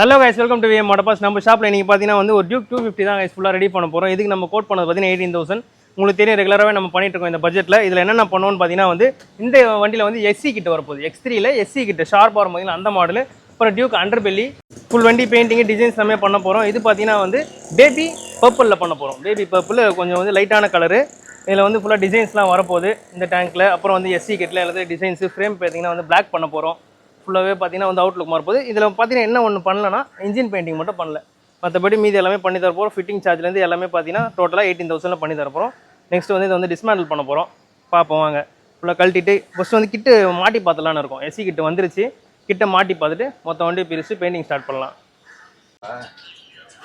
Hello guys, welcome to VM motor parts. நம்ம ஷாப்பில் இன்றைக்கி பார்த்தீங்கன்னா வந்து ஒரு டியூக் 250 தான் கைஸ் ஃபுல்லாக ரெடி பண்ண போகிறோம். இதுக்கு நம்ம கோட் பண்ணது பார்த்தீங்கன்னா 18,000. உங்களுக்கு தெரியும், ரெகுலராகவே நம்ம பண்ணிட்டு இருக்கோம் இந்த பட்ஜெட்டில். இதில் என்னென்ன பண்ணுவோம்னு பார்த்தீங்கன்னா வந்து இந்த வண்டியில் வந்து எஸ்சி கிட்ட வரப்போகுது. X3ல எஸ்சி கிட்ட ஷார்ப்பாக வரும் பார்த்தீங்கன்னா அந்த மாடல். அப்புறம் டியூக் அண்டர் பெல்லி ஃபுல் வண்டி பெயிண்டிங் டிசைன்ஸ் எல்லாமே பண்ண போகிறோம். இது பார்த்தீங்கன்னா வந்து பேபி பர்பிளில் பண்ண போகிறோம். பேபி பர்பிள் கொஞ்சம் வந்து லைட்டான கலரு. இதில் வந்து ஃபுல்லாக டிசைன்ஸ்லாம் வரப்போகுது இந்த டேங்க்கில். அப்புறம் வந்து எஸ்சி கிட்டில் எல்லாத்தையும் டிசைன்ஸு ஃப்ரேம் பார்த்தீங்கன்னா வந்து பிளாக் பண்ண போகிறோம். ஃபுல்லாகவே பார்த்தீங்கன்னா வந்து அவுட்லுக் மாறப்போகுது. இதில் பார்த்தீங்கன்னா என்ன ஒன்று பண்ணலன்னா இன்ஜின் பெயிண்டிங் மட்டும் பண்ணல. மற்றபடி மீதி எல்லாமே பண்ணி தரப்போகிறோம். ஃபிட்டிங் சார்ஜ்லேருந்து எல்லாமே பார்த்தீங்கன்னா டோட்டலாக 18,000 பண்ணி தரப்போகிறோம். நெக்ஸ்ட் வந்து இதை வந்து டிஸ்மேண்டில் பண்ண போகிறோம். பார்ப்போம் வாங்க. ஃபுல்லாக கழட்டிட்டு ஃபஸ்ட்டு வந்து கிட்டு மாட்டி பார்த்துலான்னு இருக்கும். எஸ்சி கிட்டு வந்துருச்சு. கிட்ட மாட்டி பார்த்துட்டு மொத்த வண்டி பிரித்து பெயிண்டிங் ஸ்டார்ட் பண்ணலாம்.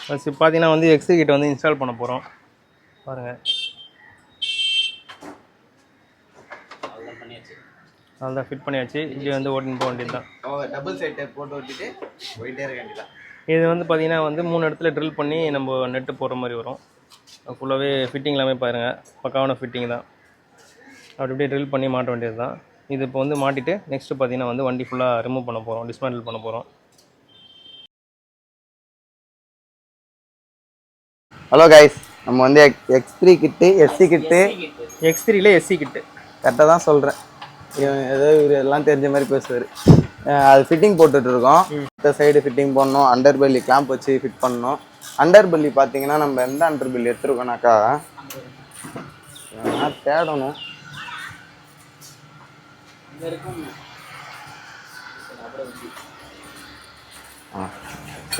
ஃபஸ்ட்டு பார்த்தீங்கன்னா வந்து எக்ஸி கிட்ட வந்து இன்ஸ்டால் பண்ண போகிறோம். பாருங்கள், அதான் ஃபிட் பண்ணியாச்சு. இப்படி வந்து ஓட்டின்னு போக வேண்டியது தான். டபுள் சைட் போட்டு ஓட்டிட்டு போயிட்டே இருக்க வேண்டியதான். இது வந்து பார்த்தீங்கன்னா வந்து 3 இடத்துல ட்ரில் பண்ணி நம்ம நெட்டு போடுற மாதிரி வரும். ஃபுல்லாகவே ஃபிட்டிங் எல்லாமே பாருங்கள், பக்காவான ஃபிட்டிங் தான். அப்படி இப்படியே ட்ரில் பண்ணி மாட்ட வேண்டியது தான். இது இப்போ வந்து மாட்டிட்டு நெக்ஸ்ட்டு பார்த்தீங்கன்னா வந்து வண்டி ஃபுல்லாக ரிமூவ் பண்ண போகிறோம், டிஸ்மேண்டில் பண்ண போகிறோம். ஹலோ கைஸ், நம்ம வந்து X3 கிட்டு எஸ்சி கிட்டு X3ல எஸ்சி கிட்டு கரெக்டாக தான் சொல்கிறேன். ஏதோ இவர் எல்லாம் தெரிஞ்ச மாதிரி பேசுவார். அது ஃபிட்டிங் போட்டுட்ருக்கோம். இந்த சைடு ஃபிட்டிங் பண்ணணும். அண்டர் பெல்லி கிளாம்ப் வச்சு ஃபிட் பண்ணணும். அண்டர் பெல்லி பார்த்தீங்கன்னா நம்ம எந்த அண்டர் பெல்லி எடுத்துருக்கோம்னாக்கா தேடணும்.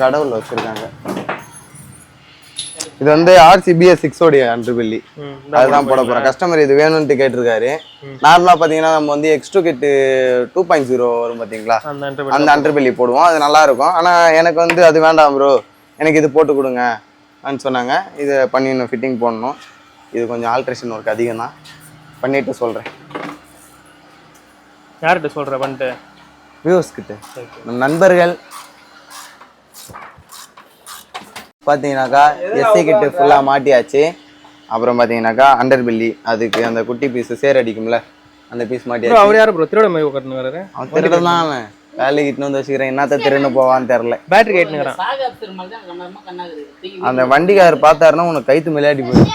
கடவுள் வச்சுருக்காங்க. இது வந்து RCBS 6 உடைய அண்டர் பெல்லி, அதுதான் போட போகிறோம். கஸ்டமர் இது வேணும்னு கேட்டிருக்காரு. நார்மலாக பார்த்தீங்கன்னா நம்ம வந்து X2 கிட்டு 2.0 வரும் பார்த்தீங்களா, அந்த அண்டர் பெல்லி போடுவோம். அது நல்லா இருக்கும். ஆனால் எனக்கு வந்து அது வேண்டாம் ப்ரோ, எனக்கு இது போட்டு கொடுங்க அப்படின்னு சொன்னாங்க. இதை பண்ணிடணும், ஃபிட்டிங் போடணும். இது கொஞ்சம் ஆல்ட்ரேஷன் ஒர்க் அதிகம் தான். பண்ணிட்டு சொல்கிறேன். யார்கிட்ட சொல்கிற பண்ணிட்டு? வியூவர்ஸ் கிட்ட, நண்பர்கள். பார்த்தீங்கன்னாக்கா எஸ்சி கிட்டு ஃபுல்லாக மாட்டியாச்சு. அப்புறம் பார்த்தீங்கன்னாக்கா அண்டர் பெல்லி, அதுக்கு அந்த குட்டி பீஸ் சேர் அடிக்கும்ல, அந்த பீஸ் மாட்டியாச்சு. அவர் யார் ப்ரோ? திருட மாதிரி உட்காந்துங்கிறாரு. அவன் திருடன் தான். அவன் வேலைக்கு இட்டுன்னு வந்து வச்சுக்கிறேன். என்னத்த திருன்னு போவான்னு தெரில. பேட்டரி கேட்டுங்கிறான். அந்த வண்டிக்காரர் பார்த்தாருன்னா உனக்கு கைத்து விளையாடி போயிடும்.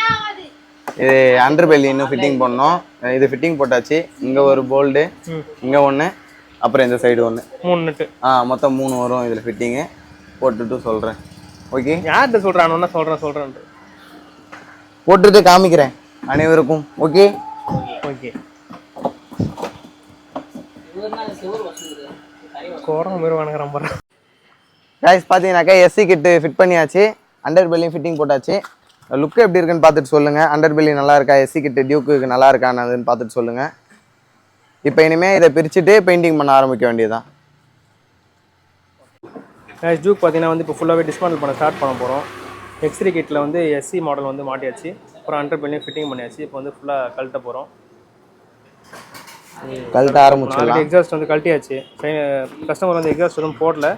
இது அண்டர் பெல்லி இன்னும் ஃபிட்டிங் பண்ணோம். இது ஃபிட்டிங் போட்டாச்சு. இங்கே ஒரு போல்டு, இங்கே ஒன்று, அப்புறம் இந்த சைடு ஒன்று, 3 நெட்டு. மொத்தம் 3 வரும் இதில் ஃபிட்டிங்கு. போட்டுட்டு சொல்கிறேன். ஓகே, யார்கிட்ட சொல்கிறான்? சொல்கிறேன் போட்டுட்டு காமிக்கிறேன் அனைவருக்கும். Okay okay. கோரம் வருவானுங்கிறான் பாரு. கைஸ், பார்த்தீங்கன்னாக்கா எஸ்சி கிட்டு ஃபிட் பண்ணியாச்சு. அண்டர் பெல்லியும் ஃபிட்டிங் போட்டாச்சு. லுக்கு எப்படி இருக்குன்னு பார்த்துட்டு சொல்லுங்கள். அண்டர் பெல்லி நல்லா இருக்கா, எஸ்சி கிட்டு டியூக்கு நல்லா இருக்கான்னு பார்த்துட்டு சொல்லுங்கள். இப்போ இனிமேல் இதை பிரிச்சுட்டு பெயிண்டிங் பண்ண ஆரம்பிக்க வேண்டியதுதான். டியூக் பார்த்தீங்கன்னா வந்து இப்போ ஃபுல்லாகவே டிஸ்மேண்டில் பண்ண ஸ்டார்ட் பண்ண போகிறோம். X3 கிட்டில் வந்து எஸ்சி மாடல் வந்து மாட்டியாச்சு. அப்புறம் அண்டர் பெல்லியும் ஃபிட்டிங் பண்ணியாச்சு. இப்போ வந்து ஃபுல்லாக கழட்ட போகிறோம். கழட்ட ஆரம்பிச்சிடலாம். எக்ஸாஸ்ட் வந்து கழட்டியாச்சு. கஸ்டமர் வந்து எக்ஸாஸ்ட் எதுவும் போடல.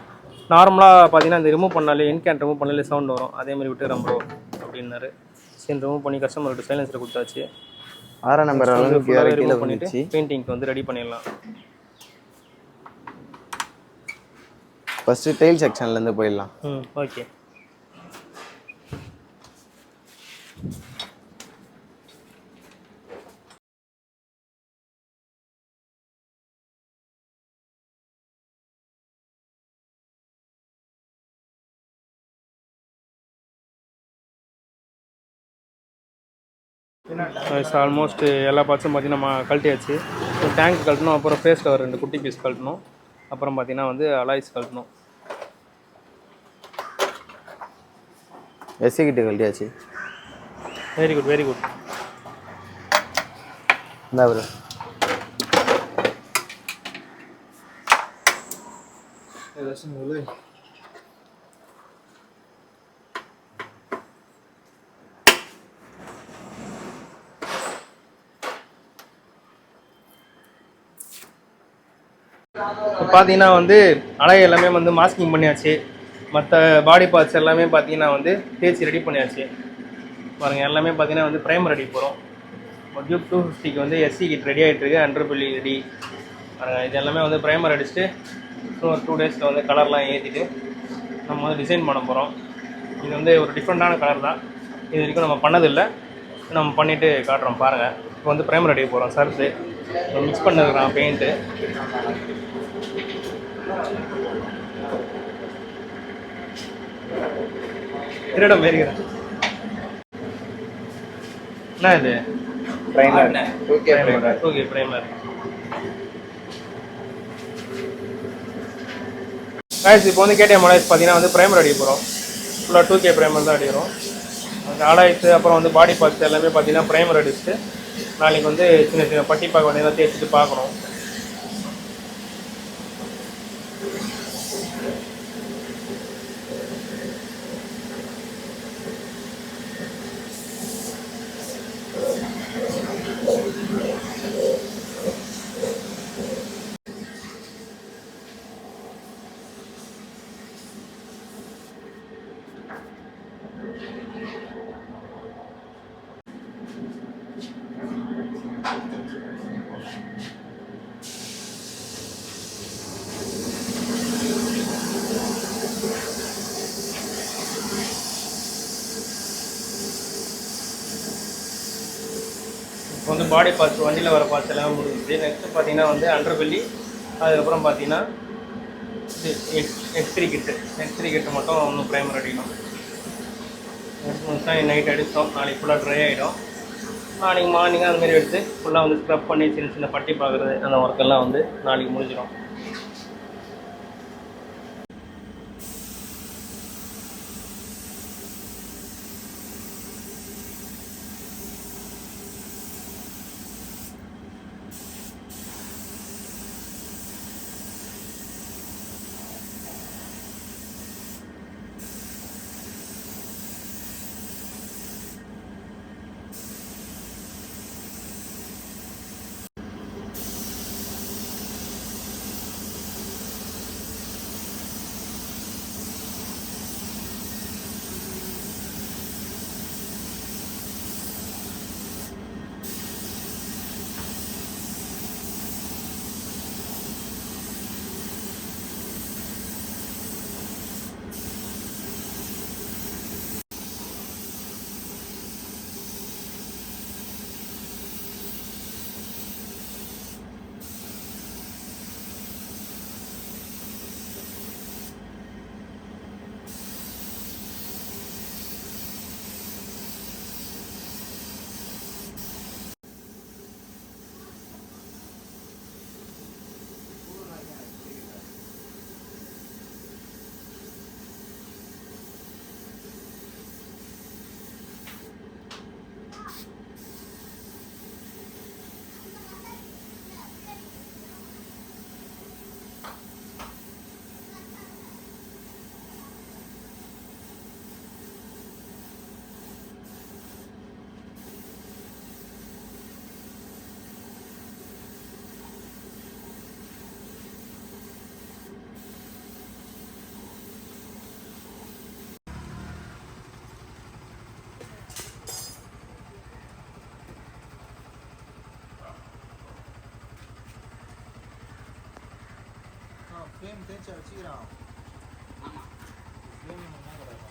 நார்மலாக பார்த்தீங்கன்னா இந்த ரிமூவ் பண்ணாலே இன்கேன் ரிமூவ் பண்ணாலே சவுண்ட் வரும். அதேமாதிரி விட்டு ரொம்ப அப்படின்னாரு. சரி, ரிமூவ் பண்ணி கஸ்டமர்கிட்ட சைலன்ஸில் கொடுத்தாச்சு. 6 நம்பர் ரிமூவ் பண்ணிவிட்டு பெயிண்டிங்க்கு வந்து ரெடி பண்ணிடலாம். ஃபஸ்ட்டு டெயில் செக்ஷன்லேருந்து போயிடலாம். ஓகே. ஆல்மோஸ்ட் எல்லா பார்ட்ஸும் பார்த்தீங்கன்னா கழட்டியாச்சு. டேங்க் கழட்டணும், அப்புறம் ஃபேஸ் கவர் 2 குட்டி பீஸ் கழட்டணும், அப்புறம் பார்த்தீங்கன்னா வந்து அலாய்ஸ் கழட்டணும். எஸ்சி கிட்ட கழட்டியாச்சு. Very good, very good. இந்த ப்ரோ பார்த்தீங்கன்னா வந்து அலை எல்லாமே வந்து மாஸ்கிங் பண்ணியாச்சு. மற்ற பாடி பார்ட்ஸ் எல்லாமே பார்த்தீங்கன்னா வந்து தேய்ச்சி ரெடி பண்ணியாச்சு. பாருங்கள், எல்லாமே பார்த்தீங்கன்னா வந்து ப்ரைமர் ரெடி போகிறோம். டியூக் 250க்கு வந்து எஸ்சி கிட் ரெடி ஆகிட்டு இருக்கு. Under belly ready. பாருங்கள், இது எல்லாமே வந்து ப்ரைமர் அடிச்சுட்டு இன்னும் ஒரு 2 டேஸில் வந்து கலர்லாம் ஏற்றிட்டு நம்ம வந்து டிசைன் பண்ண போகிறோம். இது வந்து ஒரு டிஃப்ரெண்ட்டான கலர் தான், இது வரைக்கும் நம்ம பண்ணதில்லை. நம்ம பண்ணிவிட்டு காட்டுறோம் பாருங்கள். இப்போ வந்து ப்ரைமர் அடிக்க போகிறோம். சர்ஃபு மிக்ஸ் பண்ணிருக்கிறான் பெயிண்ட்டு. திருட மாரிக்கிறேன். என்ன இது? Primer 2K primer. 2K primer. Guys இப்போ வந்து KTM மொபைல்ஸ் பார்த்தீங்கன்னா வந்து ப்ரைமர் அடிக்க போகிறோம். ஃபுல்லாக 2K ப்ரைமர் தான் அடிக்கிறோம். அந்த அலாய்ஸு அப்புறம் வந்து பாடி பார்ட்ஸ் எல்லாமே பார்த்தீங்கன்னா ப்ரைமர் அடிச்சுட்டு நாளைக்கு வந்து சின்ன சின்ன பட்டி பார்க்க வேண்டியதாக தேய்ச்சிட்டு பார்க்கணும். இப்போ வந்து பாடி பார்ட்ஸ் வண்டியில் வர பார்ட்ஸ் எல்லாமே முடிஞ்சிச்சு. நெக்ஸ்ட்டு பார்த்தீங்கன்னா வந்து அண்டர்பெல்லி, அதுக்கப்புறம் பார்த்தீங்கன்னா X3 கிட்டு மட்டும் இன்னும் ப்ரைமர் அடிக்கணும். தான் நைட் அடித்தோம். நாளைக்கு ஃபுல்லாக ட்ரை ஆகிடும். நாளைக்கு மார்னிங்காக அதுமாரி எடுத்து ஃபுல்லாக வந்து ஸ்க்ரப் பண்ணி சின்ன சின்ன பட்டி பார்க்குறது அந்த ஒர்க்கெல்லாம் வந்து நாளைக்கு முடிஞ்சிடும். ஃப்ரேம் தேய்ச்சி வச்சுக்கிறான். ஆமாம், ஃப்ரேம் என்ன கிடையாது.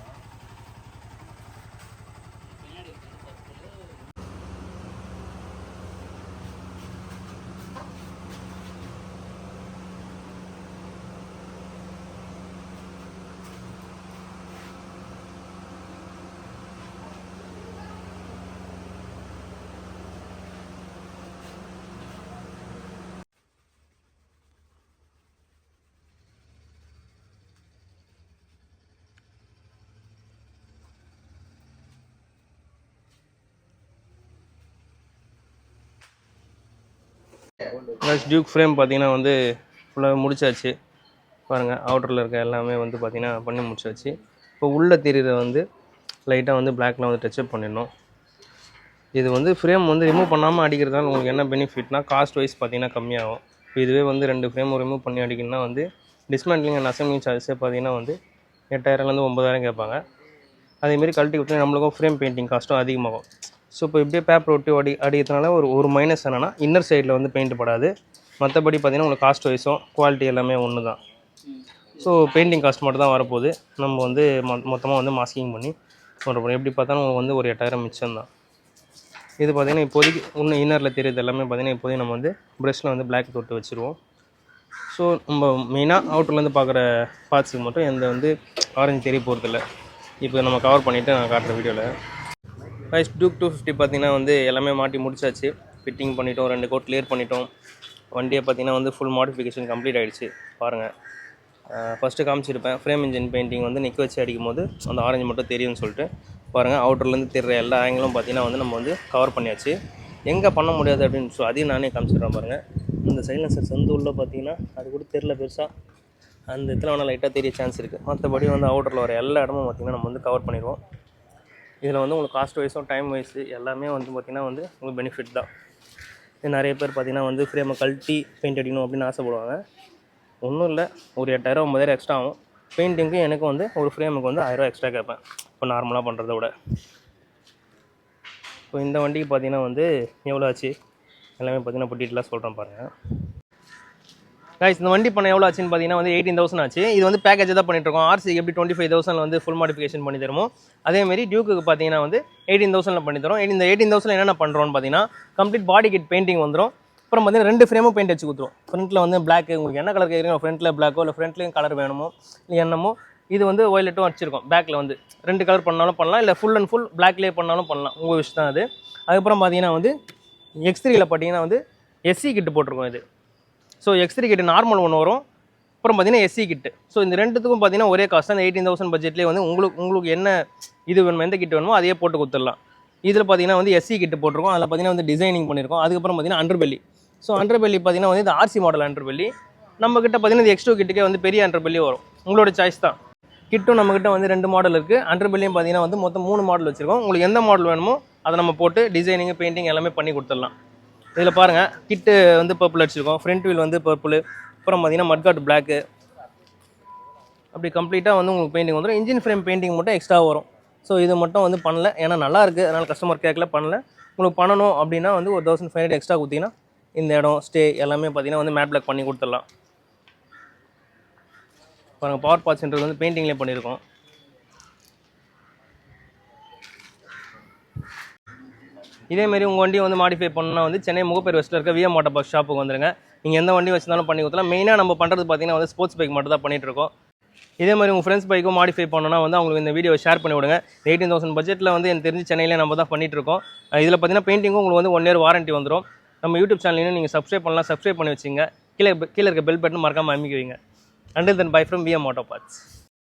பின்னாடி டியூக் ஃப்ரேம் பார்த்தீங்கன்னா வந்து ஃபுல்லாக முடிச்சாச்சு. பாருங்கள், அவுட்டரில் இருக்க எல்லாமே வந்து பார்த்திங்கன்னா பண்ணி முடிச்சாச்சு. இப்போ உள்ளே தெரியுற வந்து லைட்டாக வந்து பிளாக்லாம் வந்து டச்சப் பண்ணிடணும். இது வந்து ஃப்ரேம் வந்து ரிமூவ் பண்ணாமல் அடிக்கிறதால உங்களுக்கு என்ன பெனிஃபிட்னா காஸ்ட் வைஸ் பார்த்திங்கன்னா கம்மியாகும். இப்போ இதுவே வந்து 2 ஃப்ரேம் ரிமூவ் பண்ணி அடிக்கணும்னா வந்து டிஸ்மேண்ட்லிங் அண்ட் அசம்பிளிங் சார்ஜஸே பார்த்திங்கன்னா வந்து 8000லேருந்து 9000 கேட்பாங்க. அதேமாரி கழட்டி விட்டு நம்மளுக்கும் ஃப்ரேம் பெயிண்டிங் காஸ்ட்டும் அதிகமாகும். ஸோ இப்போ இப்படியே பேப்பர் ஒட்டி அடிக்கிறதுனால ஒரு மைனஸ் என்னென்னா இன்னர் சைடில் வந்து பெயிண்ட் படாது. மற்றபடி பார்த்திங்கன்னா உங்களுக்கு காஸ்ட் வைஸும் குவாலிட்டி எல்லாமே ஒன்று தான். ஸோ பெயிண்டிங் காஸ்ட் மட்டும் தான் வரப்போகுது. நம்ம வந்து மொத்தமாக வந்து மாஸ்கிங் பண்ணி பண்ணுறோம். எப்படி பார்த்தாலும் உங்களுக்கு வந்து ஒரு 8000 மிச்சம் தான். இது பார்த்திங்கன்னா இப்போதைக்கு இன்னும் இன்னரில் தெரியுது எல்லாமே பார்த்திங்கன்னா இப்போதைக்கு நம்ம வந்து ப்ரெஷ்ஷில் வந்து பிளாக் தொட்டு வச்சுருவோம். ஸோ நம்ம மெயினாக அவுட்டர்லேருந்து பார்க்குற பார்ட்ஸுக்கு மட்டும் எந்த வந்து ஆரஞ்சு தெரிய போகிறதில்ல. இப்போ நம்ம கவர் பண்ணிவிட்டு நான் காட்டுற வீடியோவில். ப்ரைஸ் டியூக் 250 பார்த்திங்கன்னா வந்து எல்லாமே மாட்டி முடிச்சாச்சு. ஃபிட்டிங் பண்ணிட்டோம், 2 கோட் கிளியர் பண்ணிட்டோம். வண்டியை பார்த்திங்கன்னா வந்து ஃபுல் மாடிஃபிகேஷன் கம்ப்ளீட் ஆகிடுச்சு. பாருங்கள், ஃபஸ்ட்டு காமிச்சிருப்பேன் ஃப்ரேம் இன்ஜின் பெயிண்டிங் வந்து நிற்க வச்சு அடிக்கும் போது அந்த ஆரஞ்சு மட்டும் தெரியும்னு சொல்லிட்டு. பாருங்கள், அவுட்டர்லேருந்து தெரிகிற எல்லா ஆங்கிலும் பார்த்திங்கன்னா வந்து நம்ம வந்து கவர் பண்ணியாச்சு. எங்கே பண்ண முடியாது அப்படின்னு அதையும் நானே காமிச்சிடுறேன். பாருங்கள், இந்த சைலன்சர் சந்து உள்ள பார்த்திங்கன்னா அது கூட தெரில பெருசாக, அந்த இடத்துல வேணால் லைட்டாக தெரிய சான்ஸ் இருக்குது. மற்றபடி வந்து அவுட்டரில் வர எல்லா இடமும் பார்த்திங்கன்னா நம்ம வந்து கவர் பண்ணிடுவோம். இதில் வந்து உங்களுக்கு காஸ்ட் வைஸும் டைம் வைஸு எல்லாமே வந்து பார்த்திங்கன்னா வந்து உங்களுக்கு பெனிஃபிட் தான். நிறைய பேர் பார்த்திங்கன்னா வந்து ஃப்ரேமை கழட்டி பெயிண்ட் அடிக்கணும் அப்படின்னு ஆசைப்படுவாங்க. ஒன்றும் இல்லை, ஒரு 8000 9000 எக்ஸ்ட்ரா ஆகும். பெயிண்டிங்க்கு எனக்கு வந்து ஒரு ஃப்ரேமுக்கு வந்து 1000 எக்ஸ்ட்ரா கேட்பேன் இப்போ நார்மலாக பண்ணுறத விட. இப்போ இந்த வண்டிக்கு பார்த்திங்கன்னா வந்து எவ்வளோ ஆச்சு எல்லாமே பார்த்திங்கன்னா இப்போ டீட்டெயிலாக சொல்கிறேன் பாருங்கள். கைஸ், இந்த வண்டி பண்ண எவ்வளோ ஆச்சுன்னு பார்த்தீங்கன்னா வந்து 18,000 ஆச்சு. இது வந்து பேக்கேஜ் தான் பண்ணிட்டுருக்கோம். ஆர்சிக்கு எப்படி 25,000 வந்து ஃபுல் மாடிஃபிகேஷன் பண்ணி தருமோ அதேமாரி டியூக்கு பார்த்தீங்கன்னா வந்து 18,000 பண்ணி தரோம். இந்த 18,000 என்னென்ன பண்ணுறோன்னு பார்த்தீங்கன்னா கம்ப்ளீட் பாடி கிட் பெயிண்டிங் வந்துடும். அப்புறம் பார்த்தீங்கன்னா 2 ஃப்ரேமும் பெயிண்ட் வச்சு கொடுத்துரும். ஃப்ரண்ட்டில் வந்து பிளாக், உங்களுக்கு என்ன கலர் கேட்குறீங்க, ஃப்ரண்ட்டில் பிளாக்கோ இல்லை ஃப்ரண்ட்லேயும் கலர் வேணுமோ இல்லை என்னமோ. இது வந்து ஒய்லெட்டும் வச்சிருக்கோம். பேக்கில் வந்து 2 கலர் பண்ணாலும் பண்ணலாம், இல்லை ஃபுல் அண்ட் ஃபுல் பிளாக்லேயே பண்ணாலும் பண்ணலாம், உங்கள் விஷயம் தான் அது. அதுக்கப்புறம் பார்த்தீங்கன்னா வந்து X3யில் பார்த்தீங்கன்னா வந்து எஸ்சி கிட்டு போட்டிருக்கோம் இது. ஸோ X3 கிட்டு நார்மல் ஒன்று வரும், அப்புறம் பார்த்தீங்கன்னா எஸ்சி கிட்டு. ஸோ இந்த ரெண்டுத்துக்கும் பார்த்தீங்கன்னா ஒரே காஸ்ட் தான். 18,000 பட்ஜெட்லேயே வந்து உங்களுக்கு என்ன இது வேணுமோ, எந்த கிட்டு வேணுமோ அதையே போட்டு கொடுத்துடலாம். இதில் பார்த்தீங்கன்னா வந்து எஸ்சி கிட்டு போட்டிருக்கோம். அதில் பார்த்தீங்கன்னா வந்து டிசைனிங் பண்ணியிருக்கோம். அதுக்கப்புறம் பார்த்தீங்கன்னா அண்டர்பெல்லி. ஸோ அண்டர்பெல்லி பார்த்தீங்கன்னா வந்து இது ஆர்சி மாடல் அண்டர்பெல்லி. நம்மக்கிட்ட பார்த்தீங்கன்னா இந்த X2 கிட்டுக்கே வந்து பெரிய அண்டர்பெல்லி வரும். உங்களோட சாய்ஸ் தான். கிட்டும் நம்மக்கிட்ட வந்து 2 மாடல் இருக்குது. அண்டர்பெல்லியும் பார்த்தீங்கன்னா வந்து மொத்தம் 3 மாடல் வச்சுருக்கோம். உங்களுக்கு எந்த மாடல் வேணுமோ அதை நம்ம போட்டு டிசைனிங் பெயிண்டிங் எல்லாமே பண்ணி கொடுத்துடலாம். இதில் பாருங்கள், கிட்டு வந்து பர்பிள் அடிச்சிருக்கோம், ஃப்ரண்ட் வீல் வந்து பர்பிள், அப்புறம் பார்த்தீங்கன்னா மட்காட் பிளாக்கு, அப்படி கம்ப்ளீட்டாக வந்து உங்களுக்கு பெயிண்டிங் வந்துடும். இன்ஜின் ஃப்ரேம் பெயிண்டிங் மட்டும் எக்ஸ்ட்ரா வரும். ஸோ இது மட்டும் வந்து பண்ணல, ஏன்னா நல்லாயிருக்கு, அதனால் கஸ்டமர் கேட்கல பண்ணல. உங்களுக்கு பண்ணணும் அப்படின்னா வந்து ஒரு 1500 எக்ஸ்ட்ரா கொடுத்தீங்கன்னா இந்த இடம் ஸ்டே எல்லாமே பார்த்தீங்கன்னா வந்து மேட் பிளாக் பண்ணி கொடுத்துடலாம். பாருங்கள், பவர் பார்ட்ஸ்ன்றது வந்து பெயிண்டிங்லேயே பண்ணியிருக்கோம். இதேமாரி உங்கள் வண்டியை வந்து மாடிஃபை பண்ணால் வந்து சென்னை முகப்பேர் வெஸ்ட்டில் இருக்க விஎம் ஆட்டோ பாக்ஸ் ஷாப்புக்கு வந்துருங்க. நீங்கள் எந்த வண்டி வச்சிருந்தாலும் பண்ணி கொடுத்தலாம். மெயினாக நம்ம பண்ணுறது பார்த்தீங்கன்னா வந்து ஸ்போர்ட்ஸ் பைக் மட்டும் தான் பண்ணிகிட்ருக்கோம். இதே மாதிரி உங்கள் ஃப்ரெண்ட்ஸ் பைக்கும் மாடிஃபை பண்ணணும்னா வந்து அவங்களுக்கு இந்த வீடியோ ஷேர் பண்ணி விடுங்க. 18,000 பட்ஜெட்டில் வந்து எனக்கு தெரிஞ்சு சென்னையிலே நம்ம தான் பண்ணிகிட்ருக்கோம். இதில் பார்த்தீங்கன்னா பெயிண்டிங்கும் உங்களுக்கு வந்து 1 இயர் வாரண்ட்டி வந்துடும். நம்ம யூடியூப் சேனலையும் நீங்கள் சப்ஸ்கிரைப் பண்ணலாம், சப்ஸ்கிரைப் பண்ணி வச்சுங்க. கீழே இருக்க பெல் பட்டன் மறக்காமல் அமைக்க வைங்க. Until then, bye from VM Auto Parts.